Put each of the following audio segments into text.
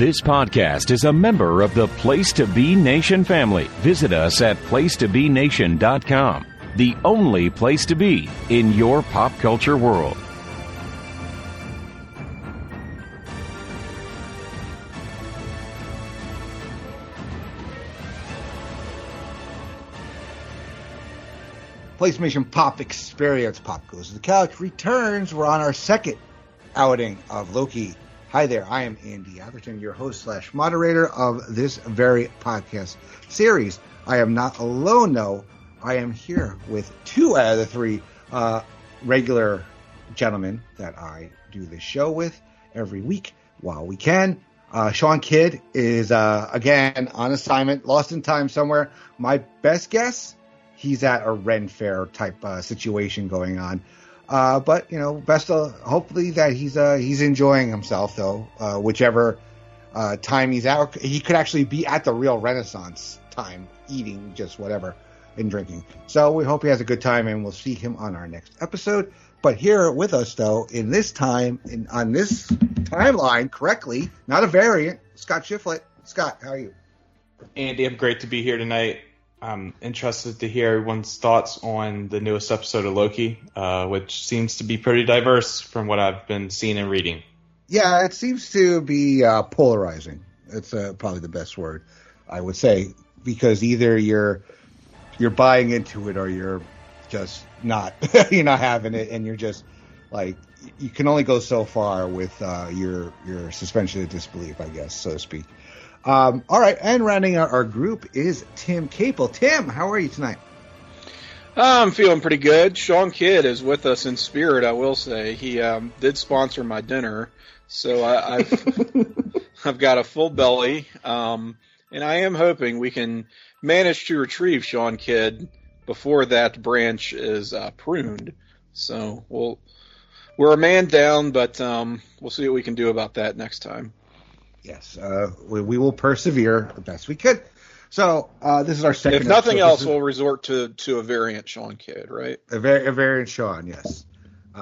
This podcast is a member of the Place to Be Nation family. Visit us at placetobenation.com, the only place to be in your pop culture world. PlayStation Pop Experience Pop Goes to the Couch returns. We're on our second outing of Loki. Hi there, I am Andy Atherton, your host / moderator of this very podcast series. I am not alone, though. I am here with two out of the three regular gentlemen that I do this show with every week while we can. Shawn Kidd is, again, on assignment, lost in time somewhere. My best guess, he's at a Ren Fair type situation going on. But, you know, hopefully that he's enjoying himself, though, whichever time he's out. He could actually be at the real Renaissance time, eating just whatever and drinking. So we hope he has a good time, and we'll see him on our next episode. But here with us, though, in this time, on this timeline, correctly, not a variant, Scott Shifflett. Scott, how are you? Andy, I'm great to be here tonight. I'm interested to hear everyone's thoughts on the newest episode of Loki, which seems to be pretty diverse from what I've been seeing and reading. Yeah, it seems to be polarizing. It's probably the best word, I would say, because either you're buying into it or you're just not. You're not having it, and you're just like, you can only go so far with your suspension of disbelief, I guess, so to speak. All right, and rounding out our group is Tim Capel. Tim, how are you tonight? I'm feeling pretty good. Shawn Kidd is with us in spirit, I will say. He did sponsor my dinner, so I've got a full belly, and I am hoping we can manage to retrieve Shawn Kidd before that branch is pruned. So we're a man down, but we'll see what we can do about that next time. Yes, we will persevere the best we could. So this is our second. If nothing else, we'll resort to a variant Shawn Kidd, right? A variant Shawn, yes.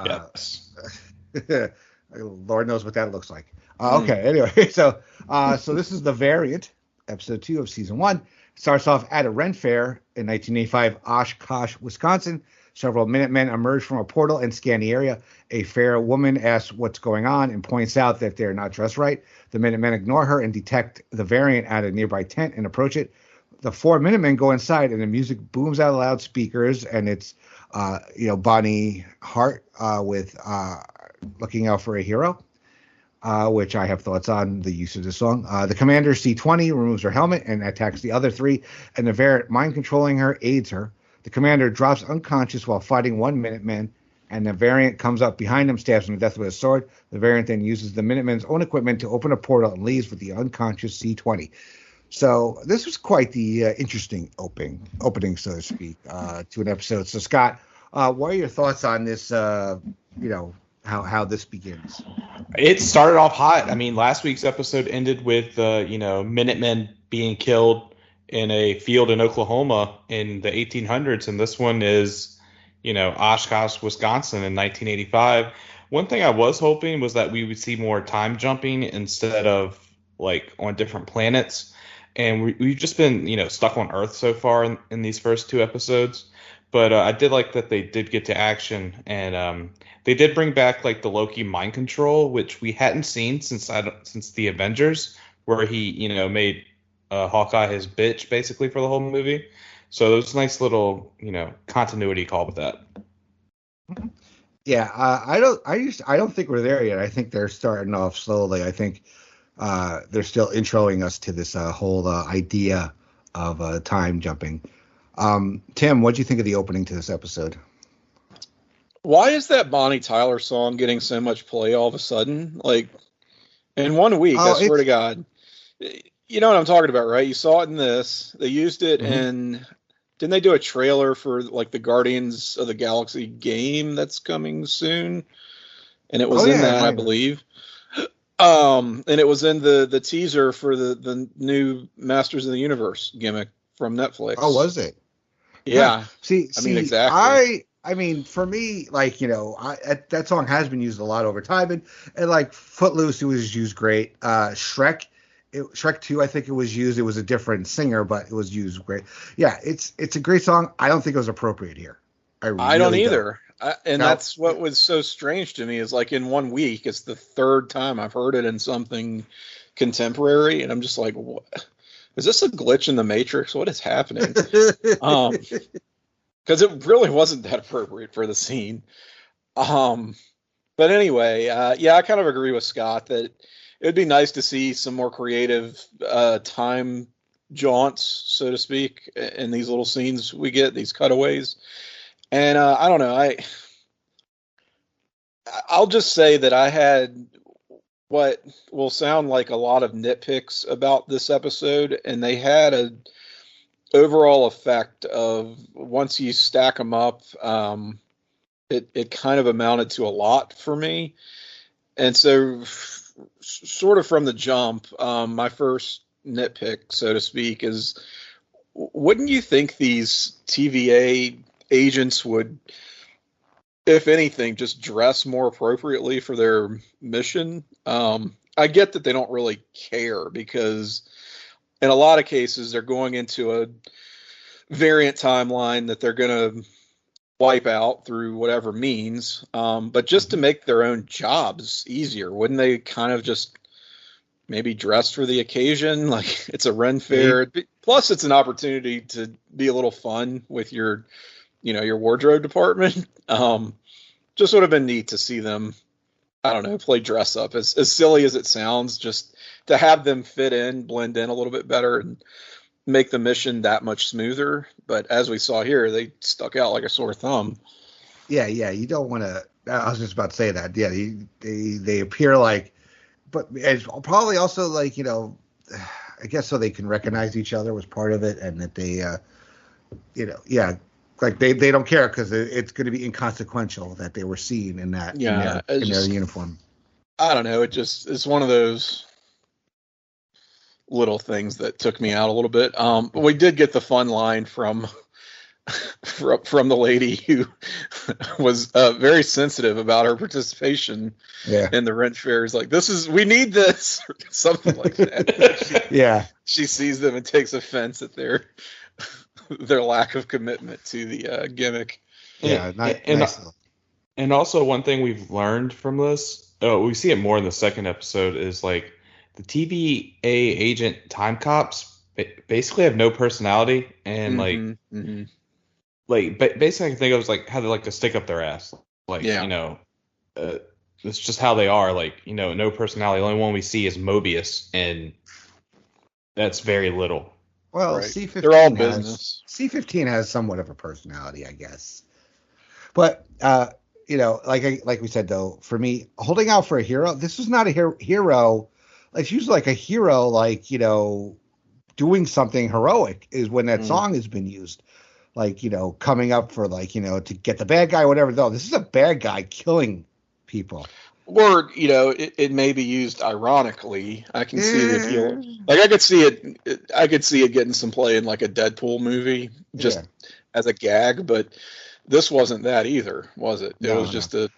Yes. Lord knows what that looks like. Okay, anyway, so this is the variant, episode 2 of season 1. It starts off at a Ren Fair in 1985, Oshkosh, Wisconsin. Several Minutemen emerge from a portal and scan the area. A fair woman asks what's going on and points out that they're not dressed right. The Minutemen ignore her and detect the variant at a nearby tent and approach it. The 4 Minutemen go inside, and the music booms out of loudspeakers, and it's Bonnie Hart with Looking Out for a Hero, which I have thoughts on the use of this song. The commander, C-20, removes her helmet and attacks the other 3, and the variant, mind controlling her, aids her. The commander drops unconscious while fighting 1 Minuteman, and the variant comes up behind him, stabs him to death with a sword. The variant then uses the Minutemen's own equipment to open a portal and leaves with the unconscious C-20. So this was quite the interesting opening, so to speak, to an episode. So, Scott, what are your thoughts on this, how this begins? It started off hot. I mean, last week's episode ended with, Minutemen being killed in a field in Oklahoma in the 1800s, and this one is, Oshkosh, Wisconsin in 1985. One thing I was hoping was that we would see more time jumping instead of like on different planets, and we've just been, stuck on Earth so far in these first 2 episodes. But I did like that they did get to action, and they did bring back like the Loki mind control, which we hadn't seen since the Avengers, where he made Hawkeye his bitch basically for the whole movie. So it was a nice little continuity call with that. Yeah, I don't think we're there yet. I think they're starting off slowly. I think they're still introing us to this whole idea of time jumping. Tim, what do you think of the opening to this episode? Why is that Bonnie Tyler song getting so much play all of a sudden? Like, in 1 week, I swear to God. You know what I'm talking about, right? You saw it in this. They used it in... Didn't they do a trailer for, like, the Guardians of the Galaxy game that's coming soon? And it was that, I believe. And it was in the teaser for the new Masters of the Universe gimmick from Netflix. Oh, was it? Yeah. See, exactly. I mean, for me, like, that song has been used a lot over time, and like Footloose, it was used great. Shrek Shrek 2, I think it was used. It was a different singer, but it was used great. Yeah, it's a great song. I don't think it was appropriate here. I don't either. Now, That's what was so strange to me is like in 1 week, it's the third time I've heard it in something contemporary, and I'm just like, what? Is this a glitch in the Matrix? What is happening? Because it really wasn't that appropriate for the scene. But anyway, yeah, I kind of agree with Scott that it would be nice to see some more creative time jaunts, so to speak, in these little scenes we get, these cutaways. And I don't know, I'll just say that I had what will sound like a lot of nitpicks about this episode, and they had an overall effect of once you stack them up, it kind of amounted to a lot for me. And so sort of from the jump, my first nitpick, so to speak, is wouldn't you think these TVA agents would, if anything, just dress more appropriately for their mission? I get that they don't really care because in a lot of cases they're going into a variant timeline that they're going to wipe out through whatever means. But just to make their own jobs easier, wouldn't they kind of just maybe dress for the occasion? Like it's a Ren Fair. Plus it's an opportunity to be a little fun with your wardrobe department. Just would have been neat to see them, I don't know, play dress up. As silly as it sounds, just to have them blend in a little bit better and make the mission that much smoother. But as we saw here, they stuck out like a sore thumb. Yeah, you don't want to. I was just about to say that. Yeah, they appear like, but it's probably also like, I guess so they can recognize each other was part of it, and that they, like they don't care because it's going to be inconsequential that they were seen in that in their uniform. I don't know. It's one of those little things that took me out a little bit. But we did get the fun line from the lady who was very sensitive about her participation in the Rent Fair. Is like, we need this, or something like that. She sees them and takes offense at their lack of commitment to the gimmick. And also one thing we've learned from this, we see it more in the second episode, is like the TVA agent time cops basically have no personality, and like basically I can think of as like how they like to stick up their ass, like it's just how they are, like no personality. The only one we see is Mobius, and that's very little. Well, right. C-15 they're all business. C-15 has somewhat of a personality, I guess. But like we said though, for me, holding out for a hero, this is not a hero. It's usually like a hero, like doing something heroic is when that song has been used, like coming up for like to get the bad guy, or whatever. Though this is a bad guy killing people. Or, it may be used ironically. I can see the appeal. Like I could see it getting some play in like a Deadpool movie, just as a gag. But this wasn't that either, was it? It was just a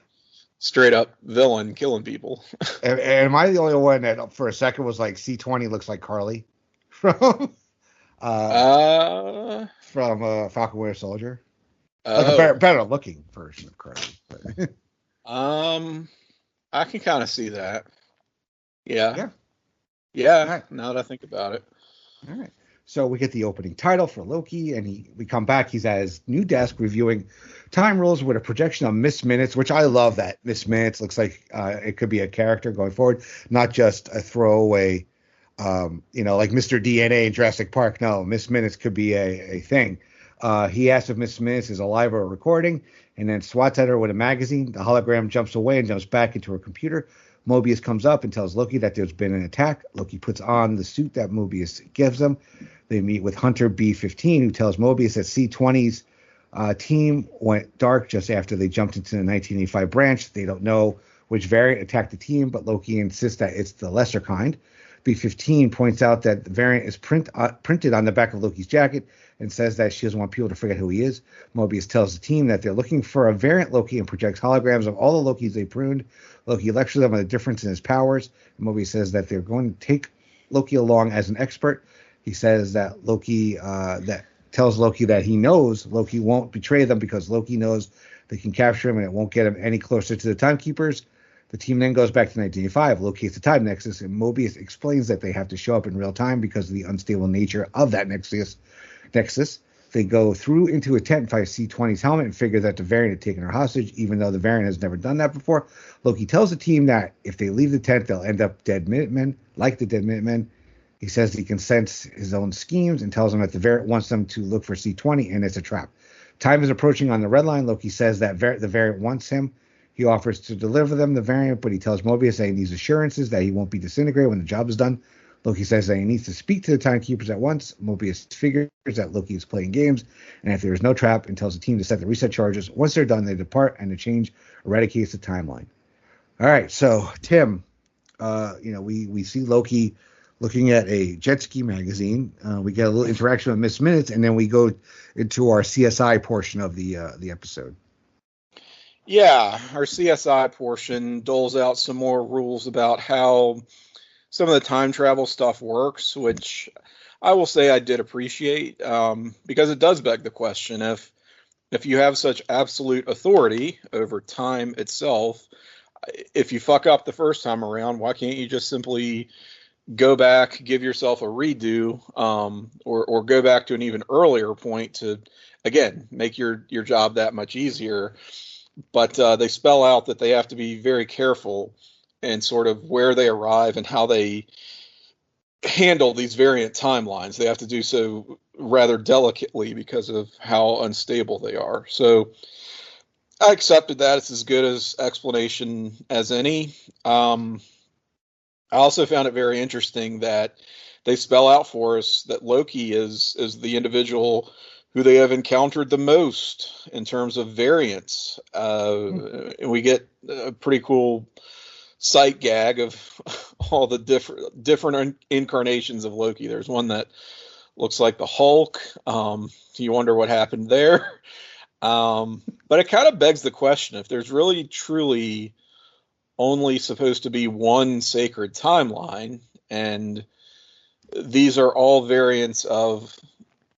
straight up villain killing people. And am I the only one that for a second was like C-20 looks like Carly from Falcon Winter Soldier? Like a better looking version of Carly. I can kind of see that. Yeah. Right. Now that I think about it. All right. So we get the opening title for Loki, and we come back. He's at his new desk reviewing time rules with a projection of Miss Minutes, which I love. That Miss Minutes looks like it could be a character going forward, not just a throwaway, like Mr. DNA in Jurassic Park. No, Miss Minutes could be a thing. He asks if Miss Minutes is alive or recording, and then swats at her with a magazine. The hologram jumps away and jumps back into her computer. Mobius comes up and tells Loki that there's been an attack. Loki puts on the suit that Mobius gives him. They meet with Hunter B-15, who tells Mobius that C-20's team went dark just after they jumped into the 1985 branch. They don't know which variant attacked the team, but Loki insists that it's the lesser kind. B-15 points out that the variant is printed on the back of Loki's jacket and says that she doesn't want people to forget who he is. Mobius tells the team that they're looking for a variant Loki and projects holograms of all the Lokis they pruned. Loki lectures them on the difference in his powers. And Mobius says that they're going to take Loki along as an expert. He says that Loki tells Loki that he knows Loki won't betray them because Loki knows they can capture him and it won't get him any closer to the timekeepers. The team then goes back to 1985, locates the time nexus, and Mobius explains that they have to show up in real time because of the unstable nature of that nexus. They go through into a tent and find C-20's helmet and figure that the variant had taken her hostage, even though the variant has never done that before. Loki tells the team that if they leave the tent, they'll end up dead Minutemen, like the dead Minutemen. He says he can sense his own schemes and tells them that the variant wants them to look for C-20, and it's a trap. Time is approaching on the red line. Loki says that the variant wants him. He offers to deliver them the variant, but he tells Mobius that he needs assurances that he won't be disintegrated when the job is done. Loki says that he needs to speak to the timekeepers at once. Mobius figures that Loki is playing games, and if there is no trap, and tells the team to set the reset charges. Once they're done, they depart, and the change eradicates the timeline. All right, so Tim, we see Loki looking at a jet ski magazine. We get a little interaction with Miss Minutes, and then we go into our CSI portion of the episode. Yeah, our CSI portion doles out some more rules about how some of the time travel stuff works, which I will say I did appreciate, because it does beg the question, if you have such absolute authority over time itself, if you fuck up the first time around, why can't you just simply go back, give yourself a redo, or go back to an even earlier point to, again, make your job that much easier? But they spell out that they have to be very careful and sort of where they arrive and how they handle these variant timelines. They have to do so rather delicately because of how unstable they are. So I accepted that. It's as good as explanation as any. I also found it very interesting that they spell out for us that Loki is the individual who they have encountered the most in terms of variants. We get a pretty cool sight gag of all the different incarnations of Loki. There's one that looks like the Hulk. You wonder what happened there. But it kind of begs the question, if there's really truly only supposed to be one sacred timeline, and these are all variants of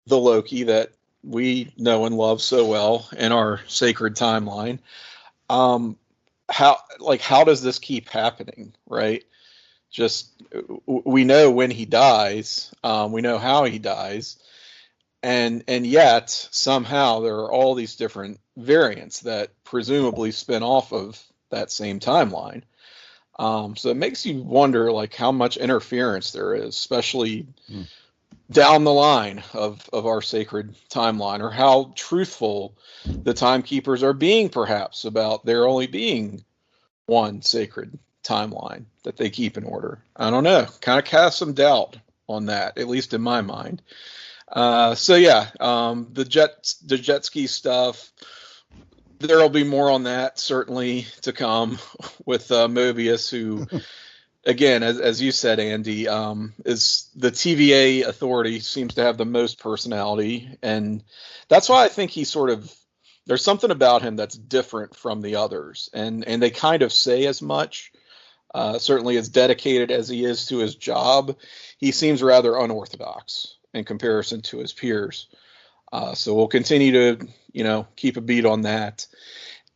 the Loki that we know and love so well in our sacred timeline, how does this keep happening, right? Just, we know when he dies, we know how he dies, and yet somehow there are all these different variants that presumably spin off of that same timeline. So it makes you wonder, like, how much interference there is, especially down the line of our sacred timeline, or how truthful the timekeepers are being, perhaps, about there only being one sacred timeline that they keep in order. I don't know. Kind of cast some doubt on that, at least in my mind. The jet ski stuff, there'll be more on that certainly to come with Mobius, who, again, as you said, Andy, is the TVA authority, seems to have the most personality, and that's why I think he sort of, there's something about him that's different from the others, and they kind of say as much. Certainly as dedicated as he is to his job, he seems rather unorthodox in comparison to his peers. So we'll continue to, keep a beat on that.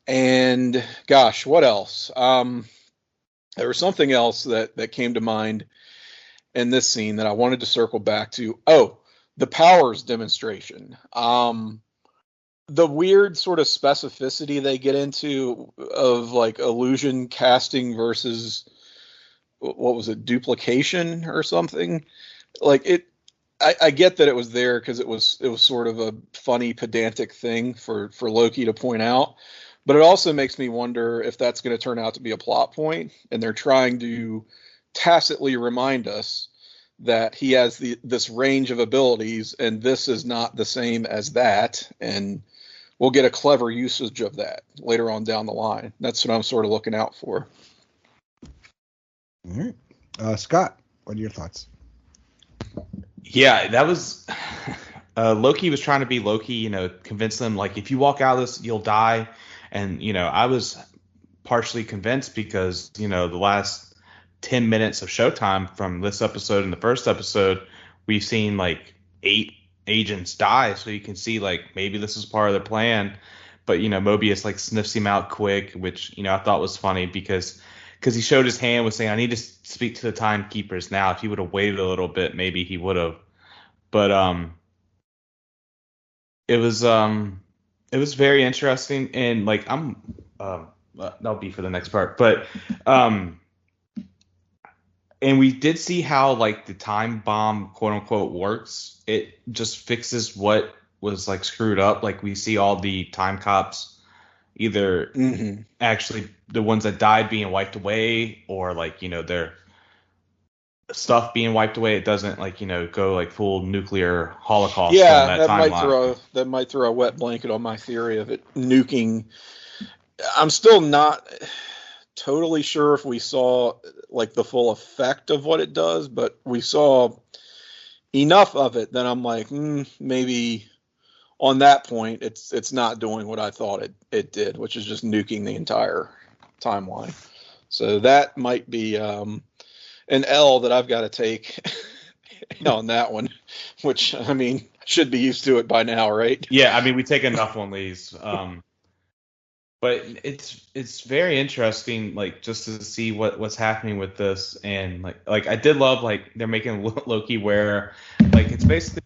And gosh, what else? There was something else that came to mind in this scene that I wanted to circle back to. Oh, the powers demonstration. The weird sort of specificity they get into of, like, illusion casting versus, what was it, duplication or something? Like, I get that it was there because it was sort of a funny, pedantic thing for Loki to point out, but it also makes me wonder if that's going to turn out to be a plot point, and they're trying to tacitly remind us that he has this range of abilities, and this is not the same as that, and we'll get a clever usage of that later on down the line. That's what I'm sort of looking out for. All right. Scott, what are your thoughts? Yeah, that was Loki was trying to be Loki, convince them, like, if you walk out of this, you'll die. And, I was partially convinced because, the last 10 minutes of showtime from this episode and the first episode, we've seen like 8 agents die. So you can see like maybe this is part of the plan. But, Mobius like sniffs him out quick, which, I thought was funny because he showed his hand, was saying, I need to speak to the timekeepers now. If he would have waited a little bit, maybe he would have. But it was very interesting. And like that'll be for the next part. But and we did see how like the time bomb, quote unquote, works. It just fixes what was like screwed up. Like we see all the time cops either actually the ones that died being wiped away, or like their stuff being wiped away. It doesn't like go like full nuclear holocaust. Yeah, that might throw a wet blanket on my theory of it nuking. I'm still not totally sure if we saw like the full effect of what it does, but we saw enough of it that I'm like, maybe on that point, it's not doing what I thought it did, which is just nuking the entire timeline. So that might be an L that I've got to take on that one, which, I mean, should be used to it by now, right? Yeah, I mean, we take enough on these. But it's very interesting, like, just to see what's happening with this. And, like I did love, like, they're making Loki wear, like, it's basically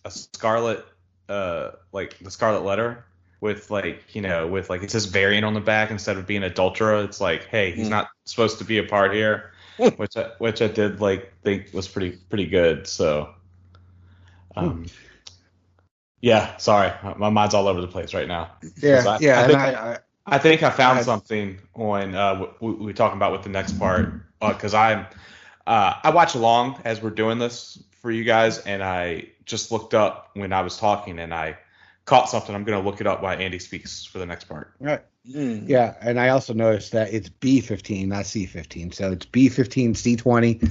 a scarlet, like the scarlet letter with like it says variant on the back instead of being adultera. It's like, hey, he's not supposed to be a part here, which I did like think was pretty good. So, yeah, sorry, my mind's all over the place right now. Yeah, I think I found something on we were talking about with the next part, because I watch along as we're doing this for you guys, and I just looked up when I was talking, and I caught something. I'm going to look it up while Andy speaks for the next part. Right. Yeah, and I also noticed that it's B15, not C15. So it's B15, C20.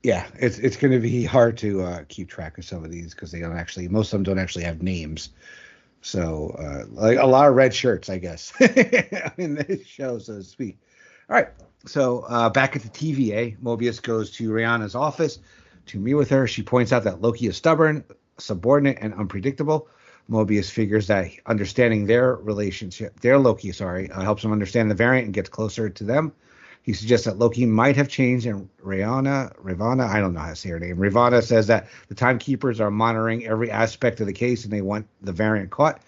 Yeah, it's going to be hard to keep track of some of these because most of them don't actually have names. So like a lot of red shirts, I guess, in this show, so to speak. All right. So back at the TVA, Mobius goes to Rihanna's office to meet with her. She points out that Loki is stubborn, subordinate, and unpredictable. Mobius figures that understanding their Loki, helps him understand the variant and gets closer to them. He suggests that Loki might have changed, and Ravana, I don't know how to say her name. Ravana says that the timekeepers are monitoring every aspect of the case and they want the variant caught.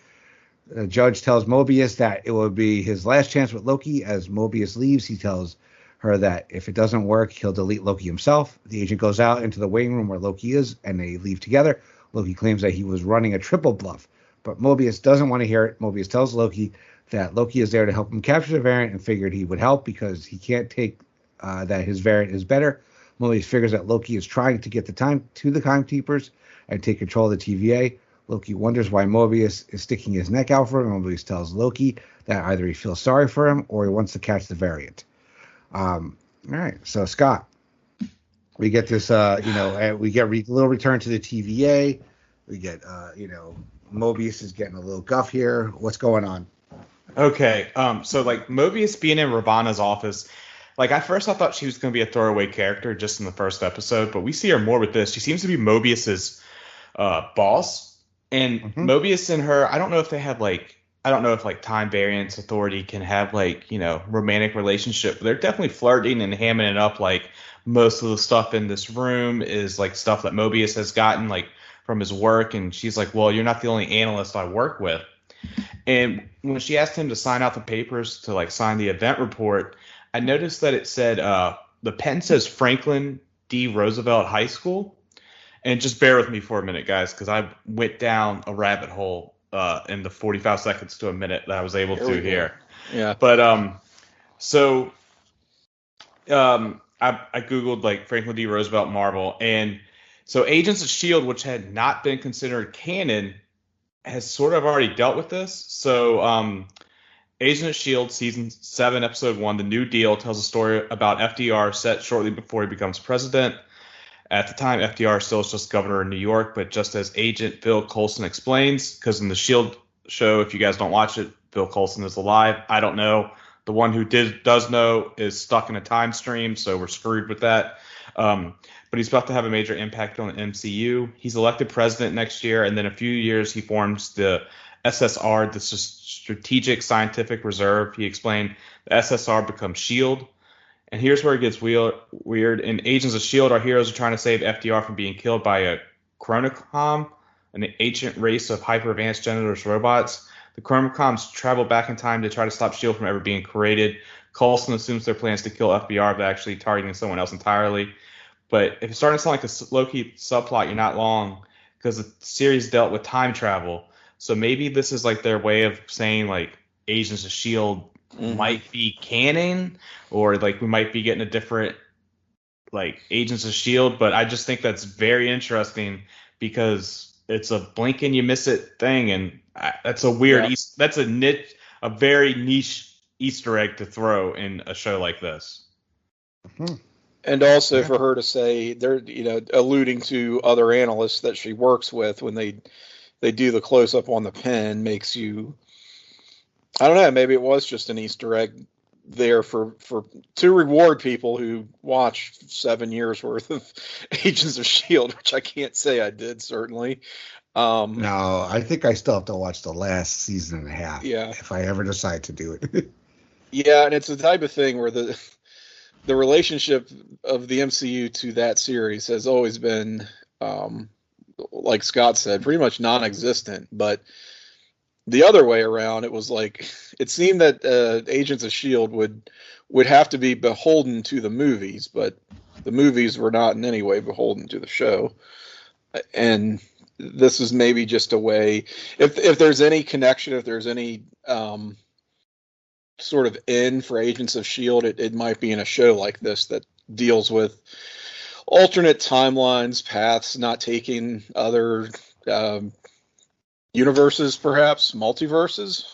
The judge tells Mobius that it will be his last chance with Loki. As Mobius leaves, he tells her that if it doesn't work, he'll delete Loki himself. The agent goes out into the waiting room where Loki is, and they leave together. Loki claims that he was running a triple bluff, but Mobius doesn't want to hear it. Mobius tells Loki that Loki is there to help him capture the variant and figured he would help because he can't take that his variant is better. Mobius figures that Loki is trying to get the timekeepers and take control of the TVA. Loki wonders why Mobius is sticking his neck out for him. Mobius tells Loki that either he feels sorry for him or he wants to catch the variant. All right, so Scott, we get this, we get little return to the TVA. We get, Mobius is getting a little guff here. What's going on? Okay, so like Mobius being in Ravana's office, like at first I thought she was going to be a throwaway character just in the first episode, but we see her more with this. She seems to be Mobius's boss, and Mobius and her, I don't know if time variance authority can have like, romantic relationship. They're definitely flirting and hamming it up. Like most of the stuff in this room is like stuff that Mobius has gotten like from his work. And she's like, well, you're not the only analyst I work with. And when she asked him to sign out the papers to like sign the event report, I noticed that it said the pen says Franklin D. Roosevelt High School. And just bear with me for a minute, guys, because I went down a rabbit hole in the 45 seconds to a minute that I was able to here. Yeah. But I Googled like Franklin D. Roosevelt Marvel. And so Agents of S.H.I.E.L.D., which had not been considered canon, has sort of already dealt with this. So Agents of S.H.I.E.L.D. Season 7, Episode 1, The New Deal, tells a story about FDR set shortly before he becomes president. At the time, FDR still is just governor of New York, but just as Agent Bill Coulson explains, because in the S.H.I.E.L.D. show, if you guys don't watch it, Bill Coulson is alive. I don't know. The one who does know is stuck in a time stream, so we're screwed with that. But he's about to have a major impact on the MCU. He's elected president next year, and then in a few years he forms the SSR, the Strategic Scientific Reserve. He explained the SSR becomes S.H.I.E.L.D. And here's where it gets weird. In Agents of S.H.I.E.L.D., our heroes are trying to save FDR from being killed by a Chronicom, an ancient race of hyper-advanced genderless robots. The Chronicoms travel back in time to try to stop S.H.I.E.L.D. from ever being created. Coulson assumes their plans to kill FDR, but actually targeting someone else entirely. But if it's starting to sound like a Loki subplot, you're not long, because the series dealt with time travel. So maybe this is like their way of saying like Agents of S.H.I.E.L.D. might be canon, or like we might be getting a different like Agents of S.H.I.E.L.D. But I just think that's very interesting because it's a blink and you miss it thing, and that's a weird, that's a very niche Easter egg to throw in a show like this. Mm-hmm. And also for her to say they're, alluding to other analysts that she works with when they do the close up on the pen makes you, I don't know, maybe it was just an Easter egg there to reward people who watched 7 years worth of Agents of S.H.I.E.L.D., which I can't say I did, certainly. No, I think I still have to watch the last season and a half. Yeah. If I ever decide to do it. Yeah, and it's the type of thing where the relationship of the MCU to that series has always been, like Scott said, pretty much non-existent. But the other way around, it was like it seemed that Agents of S.H.I.E.L.D. would have to be beholden to the movies, but the movies were not in any way beholden to the show. And this is maybe just a way, if there's any connection, if there's any sort of end for Agents of S.H.I.E.L.D., it might be in a show like this that deals with alternate timelines, paths, not taking other universes, perhaps multiverses.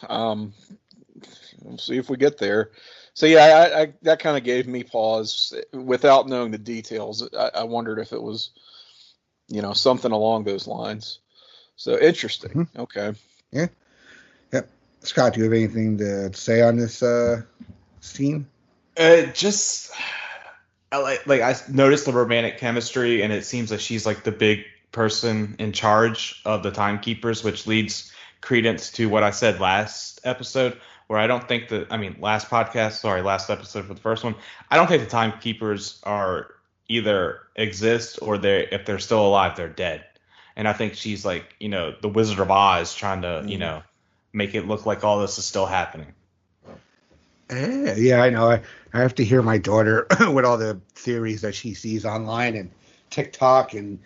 We'll see if we get there. So yeah, I that kind of gave me pause without knowing the details. I wondered if it was, something along those lines. So interesting. Mm-hmm. Okay. Yeah. Yep. Scott, do you have anything to say on this scene? Just I noticed the romantic chemistry, and it seems like she's like the big person in charge of the timekeepers, which leads credence to what I said last episode, where I don't think last episode for the first one, I don't think the timekeepers are either exist or if they're still alive, they're dead. And I think she's like, the Wizard of Oz trying to, make it look like all this is still happening. Yeah, I know. I have to hear my daughter with all the theories that she sees online and TikTok and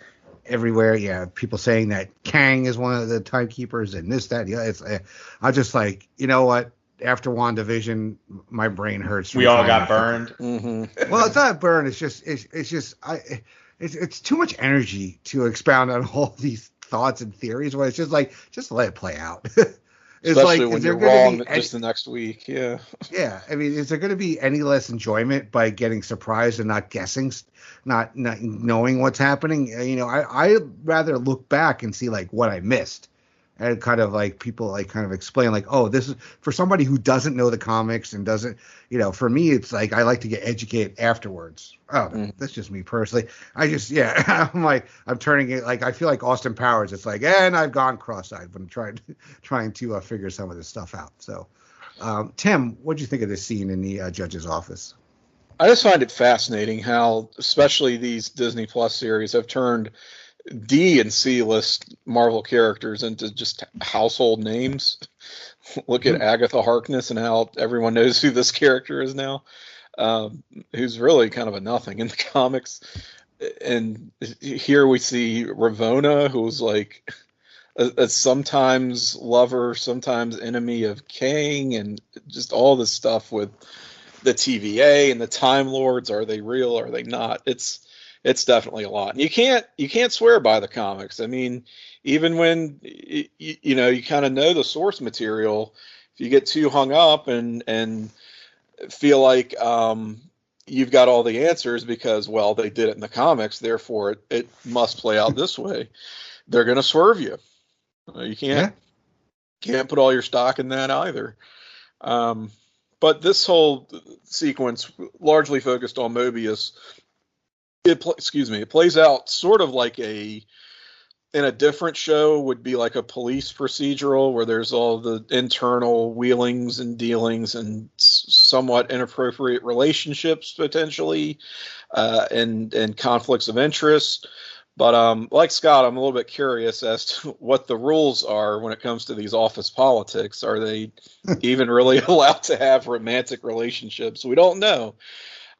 everywhere. Yeah, people saying that Kang is one of the timekeepers and this, that. Yeah, I'm just like, you know what? After WandaVision, my brain hurts. We all got burned. Mm-hmm. Well, it's not burned. It's just it's too much energy to expound on all these thoughts and theories. Where it's just like, just let it play out. Especially when you're wrong just the next week. Yeah. Yeah. I mean, is there going to be any less enjoyment by getting surprised and not guessing, not knowing what's happening? I'd rather look back and see like what I missed. And kind of like people like kind of explain like, oh, this is for somebody who doesn't know the comics and doesn't, for me, it's like I like to get educated afterwards. Oh, that's just me personally. I'm turning it like I feel like Austin Powers. It's like, and I've gone cross-eyed when trying to figure some of this stuff out. So, Tim, what do you think of this scene in the judge's office? I just find it fascinating how, especially these Disney Plus series, have turned D and C list Marvel characters into just household names. Look at Agatha Harkness and how everyone knows who this character is now, who's really kind of a nothing in the comics. And here we see Ravonna, who's like a sometimes lover, sometimes enemy of Kang, and just all this stuff with the TVA and the Time Lords. Are they real? Are they not? It's definitely a lot. And you can't swear by the comics. I mean, even when you kind of know the source material, if you get too hung up and feel like you've got all the answers because, well, they did it in the comics, therefore it must play out this way, they're going to swerve you. You can't put all your stock in that either. But But this whole sequence, largely focused on Mobius, it plays out sort of like in a different show would be like a police procedural where there's all the internal wheelings and dealings and somewhat inappropriate relationships potentially, and conflicts of interest. But like Scott, I'm a little bit curious as to what the rules are when it comes to these office politics. Are they even really allowed to have romantic relationships? We don't know.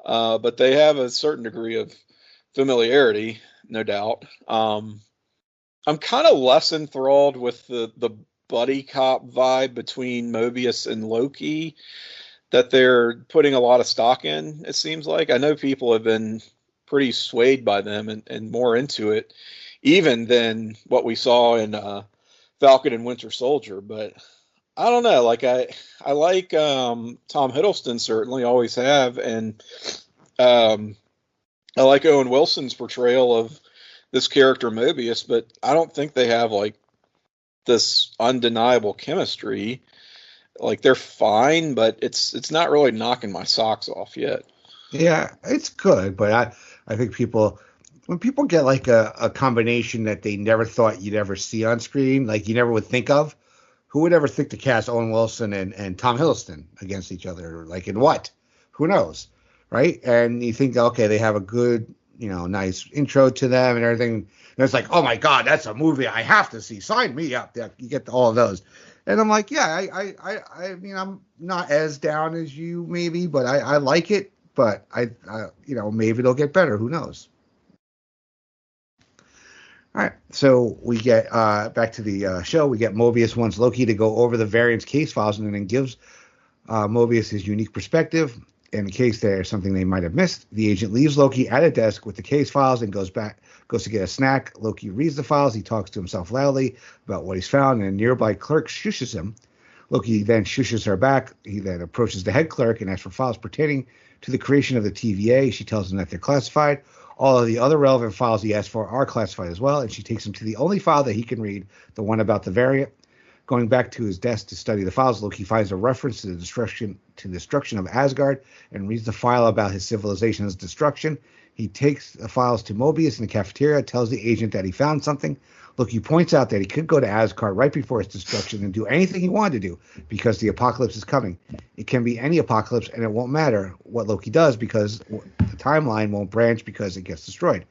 But they have a certain degree of familiarity, no doubt. I'm kind of less enthralled with the buddy cop vibe between Mobius and Loki that they're putting a lot of stock in, it seems like. I know people have been pretty swayed by them and more into it, even than what we saw in Falcon and Winter Soldier. But I don't know. Like I like Tom Hiddleston, certainly, always have, and I like Owen Wilson's portrayal of this character Mobius, but I don't think they have like this undeniable chemistry. Like they're fine, but it's not really knocking my socks off yet. Yeah, it's good, but I think when people get like a combination that they never thought you'd ever see on screen, like you never would think of, who would ever think to cast Owen Wilson and Tom Hiddleston against each other? Like in what? Who knows, right? And you think, okay, they have a good, nice intro to them and everything. And it's like, oh my God, that's a movie I have to see. Sign me up. Yeah, you get all of those. And I'm like, yeah, I mean, I'm not as down as you maybe, but I like it. But I maybe it'll get better. Who knows? All right. So we get back to the show. We get Mobius wants Loki to go over the variant's case files and then gives Mobius his unique perspective. In case there's something they might have missed, the agent leaves Loki at a desk with the case files and goes to get a snack. Loki reads the files. He talks to himself loudly about what he's found, and a nearby clerk shushes him. Loki then shushes her back. He then approaches the head clerk and asks for files pertaining to the creation of the TVA. She tells him that they're classified. All of the other relevant files he asked for are classified as well, and she takes him to the only file that he can read, the one about the variant. Going back to his desk to study the files, Loki finds a reference to the destruction of Asgard and reads the file about his civilization's destruction. He takes the files to Mobius in the cafeteria, tells the agent that he found something. Loki points out that he could go to Asgard right before its destruction and do anything he wanted to do because the apocalypse is coming. It can be any apocalypse, and it won't matter what Loki does because the timeline won't branch because it gets destroyed.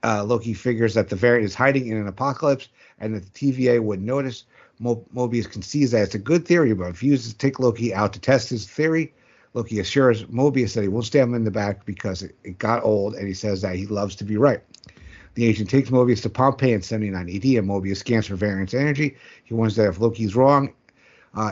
Loki figures that the variant is hiding in an apocalypse and that the TVA would notice. Mobius concedes that it's a good theory, but refuses to take Loki out to test his theory. Loki assures Mobius that he won't stab him in the back because it got old, and he says that he loves to be right. The agent takes Mobius to Pompeii in 79 AD, and Mobius scans for variance energy. He warns that if Loki's wrong,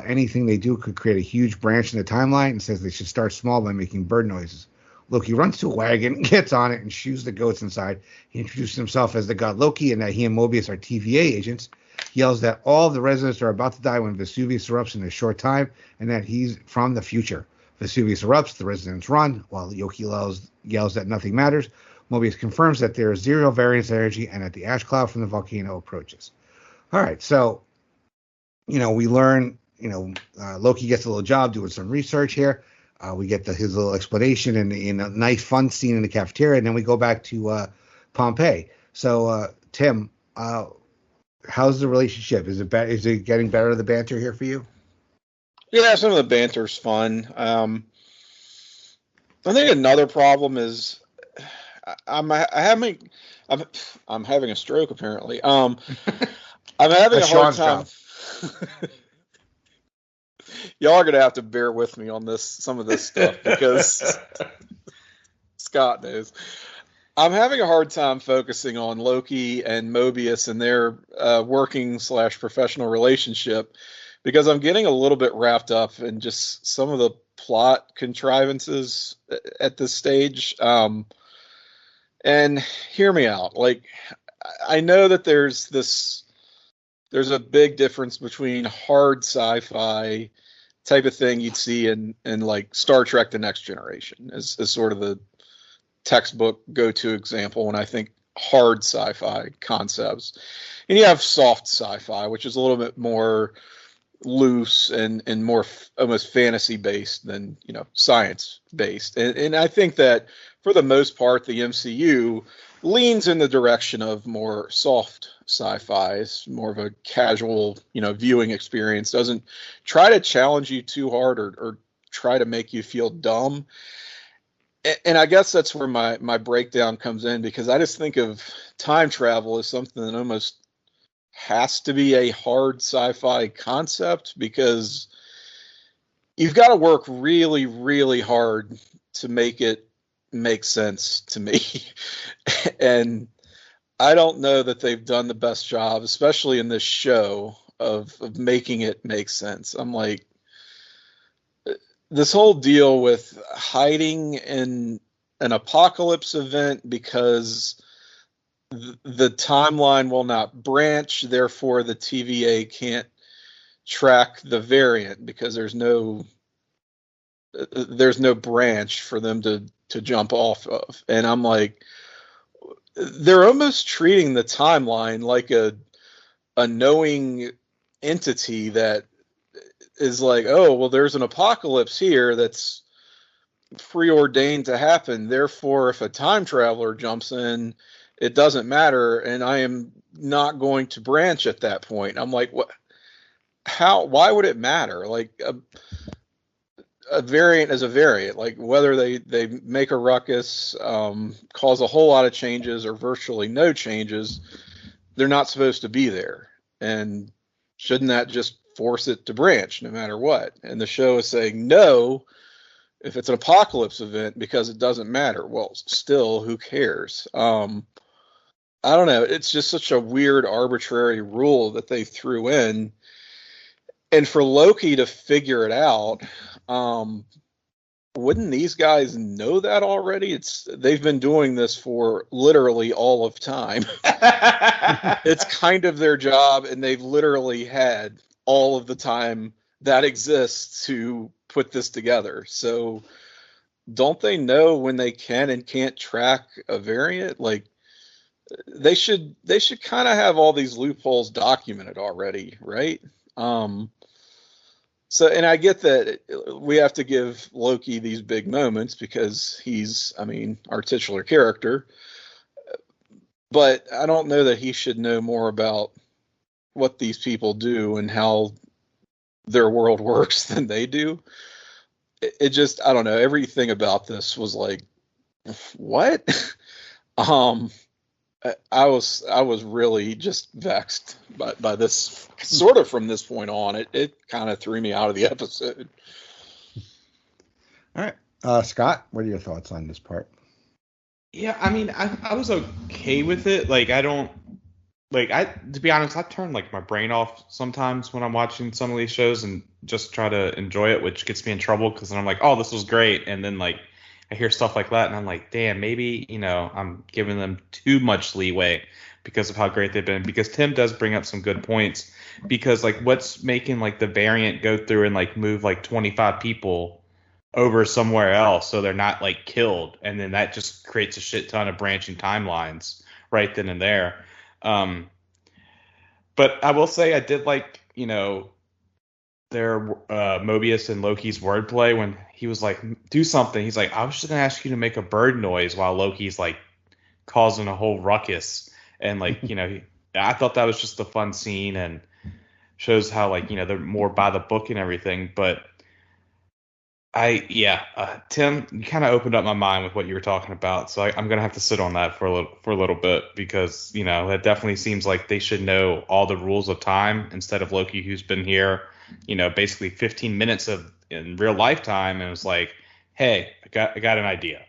anything they do could create a huge branch in the timeline, and says they should start small by making bird noises. Loki runs to a wagon, gets on it, and shoots the goats inside. He introduces himself as the god Loki, and that he and Mobius are TVA agents. He yells that all of the residents are about to die when Vesuvius erupts in a short time, and that he's from the future. Vesuvius erupts, the residents run, while Loki yells that nothing matters. Mobius confirms that there is zero variance energy and that the ash cloud from the volcano approaches. All right, so, we learn, Loki gets a little job doing some research here. We get his little explanation in a nice, fun scene in the cafeteria, and then we go back to Pompeii. So, Tim, how's the relationship? Is it getting better, the banter here for you? Yeah, some of the banter's fun. I think another problem is I'm having a stroke apparently. I'm having a hard time. Y'all are gonna have to bear with me on some of this stuff because Scott knows. I'm having a hard time focusing on Loki and Mobius and their working/professional relationship because I'm getting a little bit wrapped up in just some of the plot contrivances at this stage. And hear me out. Like, I know that there's a big difference between hard sci-fi type of thing you'd see in like Star Trek: The Next Generation as sort of the textbook go-to example when I think hard sci-fi concepts. And you have soft sci-fi, which is a little bit more loose and more almost fantasy based than, science based. And I think that for the most part, the MCU leans in the direction of more soft sci-fi. It's more of a casual, viewing experience. Doesn't try to challenge you too hard or try to make you feel dumb. And I guess that's where my breakdown comes in, because I just think of time travel as something that almost has to be a hard sci-fi concept, because you've got to work really, really hard to make it make sense to me. And I don't know that they've done the best job, especially in this show, of making it make sense. I'm like, this whole deal with hiding in an apocalypse event because the timeline will not branch, therefore the TVA can't track the variant because there's no branch for them to jump off of. And I'm like, they're almost treating the timeline like a knowing entity that is like, oh, well, there's an apocalypse here that's preordained to happen. Therefore, if a time traveler jumps in, it doesn't matter, and I am not going to branch at that point. I'm like, what? How? Why would it matter? Like a variant is a variant. Like whether they make a ruckus, cause a whole lot of changes or virtually no changes, they're not supposed to be there. And shouldn't that just force it to branch no matter what? And the show is saying no, if it's an apocalypse event, because it doesn't matter. Well, still, who cares? I don't know. It's just such a weird, arbitrary rule that they threw in. And for Loki to figure it out, wouldn't these guys know that already? They've been doing this for literally all of time. It's kind of their job, and they've literally had all of the time that exists to put this together. So don't they know when they can and can't track a variant? Like they should kind of have all these loopholes documented already, right? So, and I get that we have to give Loki these big moments because he's, our titular character, but I don't know that he should know more about what these people do and how their world works than they do. It just, I don't know. Everything about this was like, what? I was really just vexed by this, sort of from this point on. It kind of threw me out of the episode. All right. Scott, what are your thoughts on this part? Yeah, I was okay with it. To be honest, I turn my brain off sometimes when I'm watching some of these shows and just try to enjoy it, which gets me in trouble because then I'm like, oh, this was great. And then I hear stuff like that and I'm like, damn, maybe, I'm giving them too much leeway because of how great they've been. Because Tim does bring up some good points, because what's making the variant go through and move 25 people over somewhere else so they're not killed, and then that just creates a shit ton of branching timelines right then and there. But I will say I did their Mobius and Loki's wordplay when he was like, do something. He's like, I was just gonna ask you to make a bird noise while Loki's causing a whole ruckus, and I thought that was just a fun scene and shows how they're more by the book and everything. But Tim, you kind of opened up my mind with what you were talking about, so I'm gonna have to sit on that for a little bit, because that definitely seems like they should know all the rules of time instead of Loki, who's been here, basically 15 minutes in real lifetime, and was like, hey, I got an idea.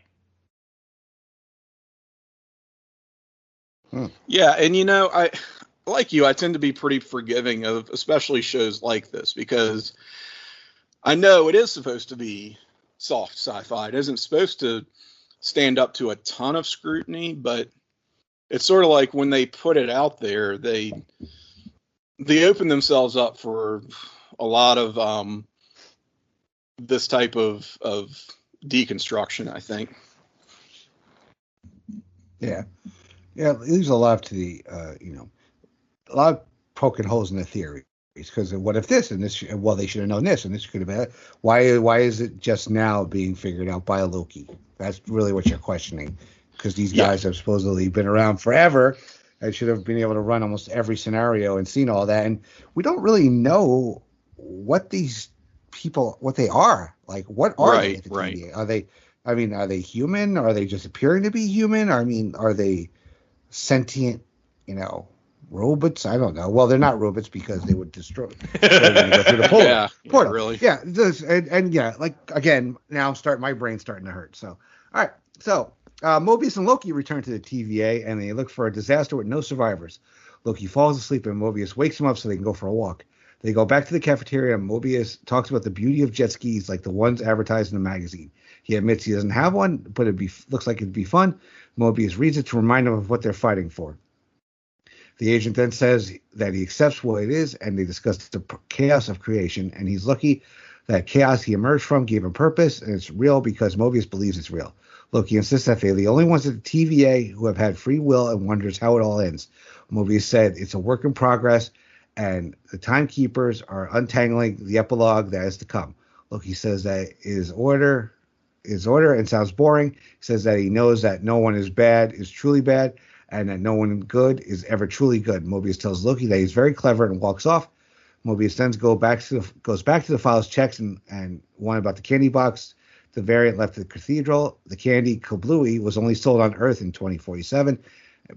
Yeah, and I like you, I tend to be pretty forgiving of especially shows like this, because I know it is supposed to be soft sci-fi. It isn't supposed to stand up to a ton of scrutiny, but it's sort of like when they put it out there, they open themselves up for a lot of this type of deconstruction, I think. Yeah. Yeah, it leaves a lot to the, a lot of poking holes in the theory. because what if this and this? Well, they should have known this, and this could have been. Why is it just now being figured out by a Loki? That's really what you're questioning, because these guys have supposedly been around forever and should have been able to run almost every scenario and seen all that. And we don't really know what these people, what they are. Like, what are they? Right. Are they? I mean, are they human? Are they just appearing to be human? I mean, are they sentient? Robots? I don't know. Well, they're not robots because they would destroy you go through the portal. Portal. Really. Yeah. And like again, now my brain's starting to hurt. So, all right. So, Mobius and Loki return to the TVA and they look for a disaster with no survivors. Loki falls asleep and Mobius wakes him up so they can go for a walk. They go back to the cafeteria and Mobius talks about the beauty of jet skis like the ones advertised in the magazine. He admits he doesn't have one, but looks like it'd be fun. Mobius reads it to remind him of what they're fighting for. The agent then says that he accepts what it is, and they discuss the chaos of creation, and he's lucky that chaos he emerged from gave him purpose, and it's real because Mobius believes it's real. Loki insists that they're the only ones at the TVA who have had free will and wonders how it all ends. Mobius said it's a work in progress, and the timekeepers are untangling the epilogue that is to come. Loki says that is order and sounds boring. He says that he knows that no one is truly bad, and that no one good is ever truly good. Mobius tells Loki that he's very clever and walks off. Mobius then goes back to the files, checks, and one about the candy box. The variant left the cathedral. The candy kablooey was only sold on Earth in 2047.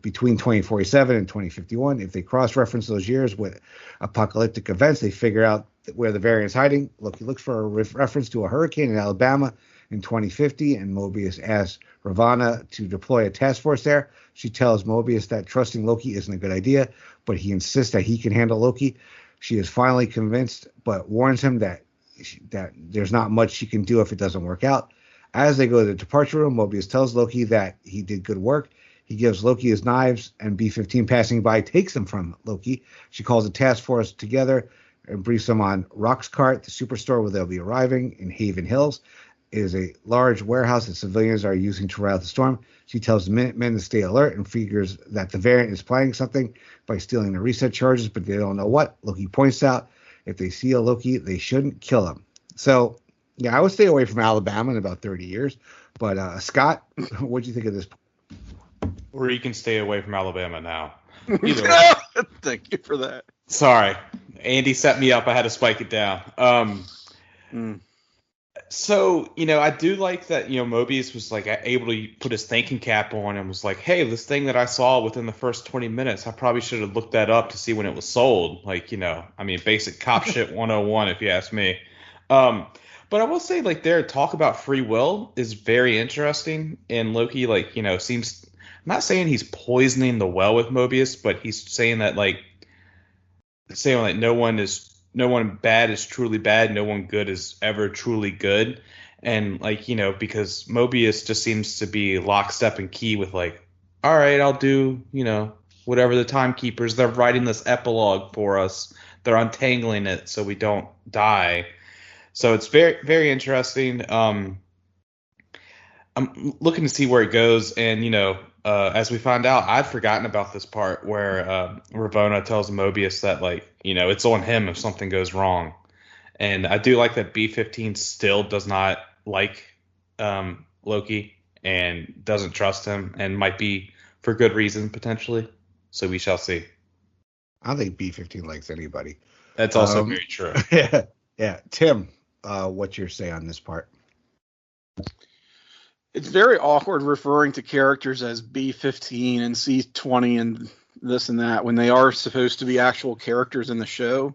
Between 2047 and 2051, if they cross-reference those years with apocalyptic events, they figure out where the variant's hiding. Loki looks for a reference to a hurricane in Alabama in 2050, and Mobius asks Ravonna to deploy a task force there. She tells Mobius that trusting Loki isn't a good idea, but he insists that he can handle Loki. She is finally convinced, but warns him that there's not much she can do if it doesn't work out. As they go to the departure room, Mobius tells Loki that he did good work. He gives Loki his knives, and B-15 passing by takes them from Loki. She calls the task force together and briefs them on Roxcart, the superstore where they'll be arriving in Haven Hills. It is a large warehouse that civilians are using to ride the storm. She tells the Minutemen to stay alert and figures that the variant is planning something by stealing the reset charges, but they don't know what. Loki points out if they see a Loki, they shouldn't kill him. So, yeah, I would stay away from Alabama in about 30 years. But, Scott, what do you think of this? Or you can stay away from Alabama now. Thank you for that. Sorry. Andy set me up. I had to spike it down. So, I do like that, Mobius was like able to put his thinking cap on and was like, hey, this thing that I saw within the first 20 minutes, I probably should have looked that up to see when it was sold. Like, basic cop shit 101, if you ask me. But I will say, like, their talk about free will is very interesting. And Loki, seems, I'm not saying he's poisoning the well with Mobius, but he's saying that, no one bad is truly bad. No one good is ever truly good. And because Mobius just seems to be lockstep and key with all right, I'll do, whatever the timekeepers, they're writing this epilogue for us. They're untangling it so we don't die. So it's very, very interesting. I'm looking to see where it goes. And, as we find out, I'd forgotten about this part where Ravonna tells Mobius that, it's on him if something goes wrong. And I do like that B-15 still does not like Loki and doesn't trust him and might be for good reason, potentially. So we shall see. I don't think B-15 likes anybody. That's also very true. Yeah. Tim, what's your say on this part? It's very awkward referring to characters as B-15 and C-20 and this and that when they are supposed to be actual characters in the show.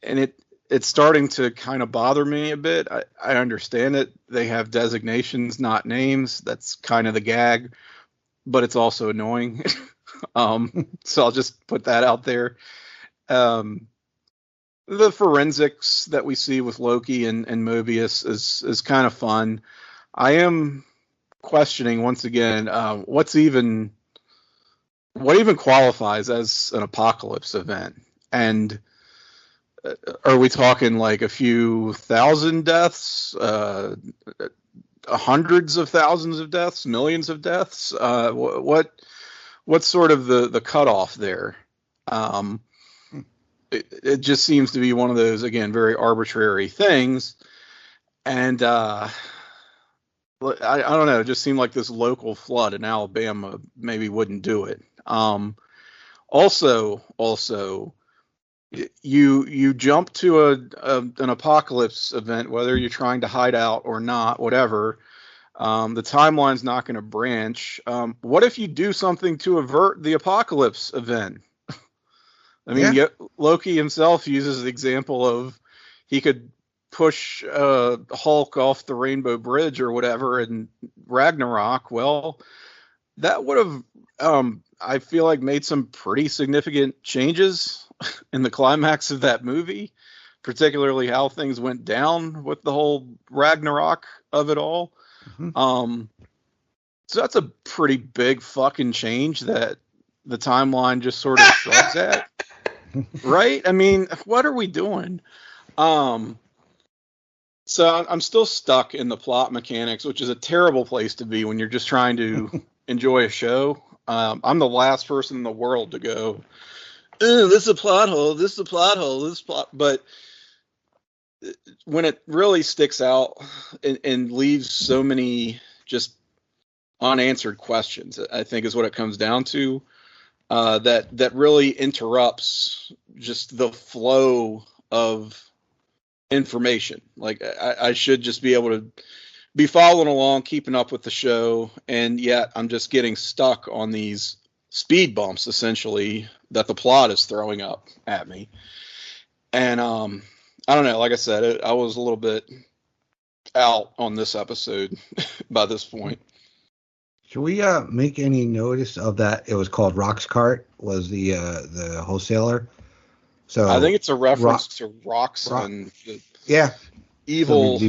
And it's starting to kind of bother me a bit. I understand it. They have designations, not names. That's kind of the gag, but it's also annoying. So I'll just put that out there. The forensics that we see with Loki and Mobius is kind of fun. I am questioning once again what even qualifies as an apocalypse event, and are we talking like a few thousand deaths, hundreds of thousands of deaths, millions of deaths? What's sort of the cutoff there? it just seems to be one of those, again, very arbitrary things. And I don't know, it just seemed like this local flood in Alabama maybe wouldn't do it. Also, you jump to an apocalypse event, whether you're trying to hide out or not, whatever. The timeline's not going to branch. What if you do something to avert the apocalypse event? I mean, Loki himself uses the example of he could push Hulk off the Rainbow Bridge or whatever in Ragnarok. Well, that would have, I feel like, made some pretty significant changes in the climax of that movie, particularly how things went down with the whole Ragnarok of it all. Mm-hmm. So that's a pretty big fucking change that the timeline just sort of shrugs at. Right? I mean, what are we doing? So I'm still stuck in the plot mechanics, which is a terrible place to be when you're just trying to enjoy a show. I'm the last person in the world to go, this is a plot hole, this is a plot hole, this is plot. But when it really sticks out and leaves so many just unanswered questions, I think is what it comes down to. That really interrupts just the flow of information. Like I should just be able to be following along, keeping up with the show, and yet I'm just getting stuck on these speed bumps, essentially, that the plot is throwing up at me. And I don't know, like I said, I was a little bit out on this episode by this point. Should we make any notice of that? It was called Rock's Cart, was the wholesaler. So I think it's a reference to Roxxon, yeah, evil.